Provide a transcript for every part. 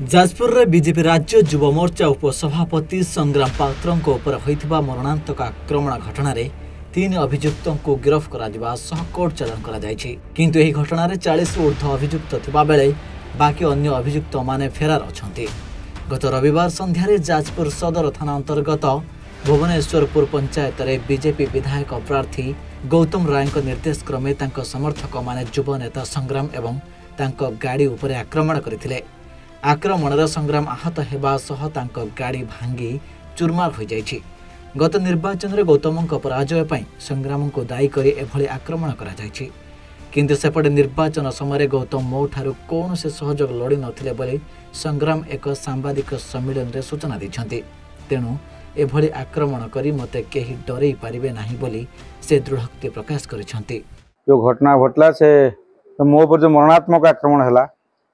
जाजपुर रे बीजेपी राज्य युव मोर्चा उपसभापति संग्राम पात्रंको उपर होइथिबा मरणांतक आक्रमण घटना रे 3 अभियुक्तों को गिरफ करा सह कोर्ट चालान करा जायछि। किंतु एही घटना रे 40 ऊर्ध्व अभियुक्त थिबा बेले बाकी अन्य अभियुक्त माने फेरार अछंती। गत रविवार संध्यारे जाजपुर सदर थाना अंतर्गत भुवनेश्वरपुर पंचायत रे बीजेपी विधायक प्रार्थी गौतम राय निर्देश क्रमे तांको समर्थक माने युव नेता संग्राम एवं तांको गाड़ी उपरे आक्रमण करथिले। आक्रमण संग्राम आहत हेबा सह तांको गाड़ी भांगी चूरमार हो जाइछि। गत निर्वाचन में गौतम पराजय पई संग्राम को दायी करी एभली आक्रमण करा जाइछि। किंतु सेपटे निर्वाचन समय गौतम मो ठारू कौन से सहयोग लड़ी नथिले बोली संग्राम एक सांबादिक सम्मेलन रे सूचना दैछन्ति। तेणु एभली आक्रमण करी मते केही डरै पारिबे नाही बोली से दृढ़ोक्ति प्रकाश करिसन्ति। जो घटना घटला से मो पर जो मरणात्मक आक्रमण हैला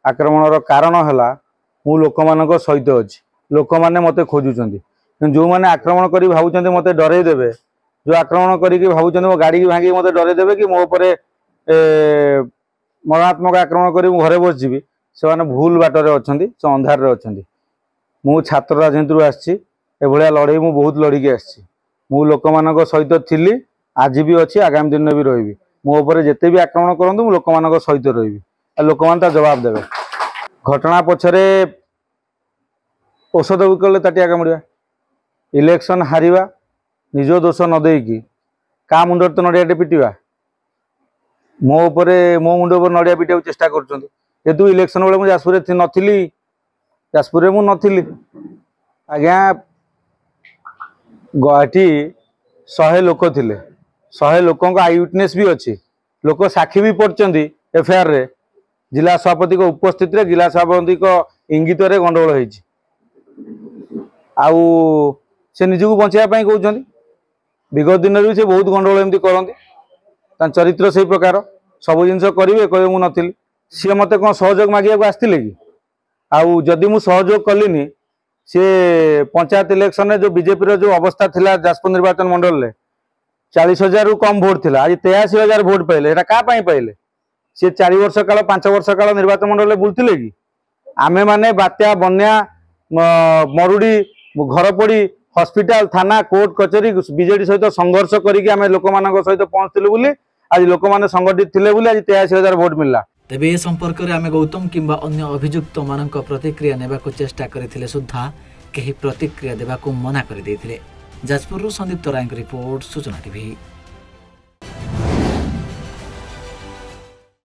आक्रमण कारण है मु लोक मान सहित अच्छी लोक मैंने मत खोजुंट जो मैंने आक्रमण कर भावुं मत डर देवे जो आक्रमण करके भावुं मो गाड़ी की भांगी मत डर देवे कि मो पर मरणात्मक आक्रमण कर घरे बसजी से भूल बाटर अच्छा से अंधार अच्छा मु छात्र राजनीति आसी लड़े मु बहुत लड़िकी आसी मु लोक मान सहित थी आज भी अच्छी आगामी दिन में भी रही मो पर जिते भी आक्रमण करूँ मु लोक मान सहित रही लोक मान जवाब देवे। घटना पछरे औषध विकल ताटिया कामुड़ा इलेक्शन हारिवा निज दोष न देकी का मुंडर तो नड़ियाटे पिटा मो मुंड पर नड़िया पिटा चेष्टा करेतु इलेक्शन बेले मुझे जाजपुर नी जाजपुर मु नी आज्ञा गुवाहाटी 100 लोक थे 100 लोक आई विटनेस भी अच्छी लोक साक्षी भी पढ़ते एफआईआर रे जिला सभापति को उपस्थित रे जिला सभापति को इंगित रे गंडगोल होइछि आउ से निजको बचाइवाई कहते विगत दिन भी से बहुत गंडगोल एमती करती चरित्र से प्रकार सब जिन करेंगे कहे मु नी सी मत कौन सहयोग मांगे आसते कि आउ जदि मु सहयोग कलिनी सी पंचायत इलेक्शन में जो बीजेपी जो अवस्था थिला जाजपुर निर्वाचन मंडल में 40,000 रु कम भोट थिला आज 83,000 भोट पाइले एटा का पाई पाइले सी 4 वर्ष काल 5 वर्ष काल निर्वाचन मंडल में बुलते कि आमे माने बात्या बन्या मरुड़ी घर पड़ी हॉस्पिटल थाना कोर्ट कचेरी बीजेडी सहित संघर्ष करके आमे लोक मान सहित पहुंचलु बोली आज लोक माने संगठित थिले बोली आज 83,000 भोट मिलला। तेबे ए संपर्क रे आमे गौतम किंबा अन्य अभियुक्त मानक प्रतिक्रिया नेबाको चेष्टा करथिले सुद्धा केही प्रतिक्रिया देबाको मना कर दैथिले। जाजपुर संदीप्त राय रिपोर्ट सूचना टीवी।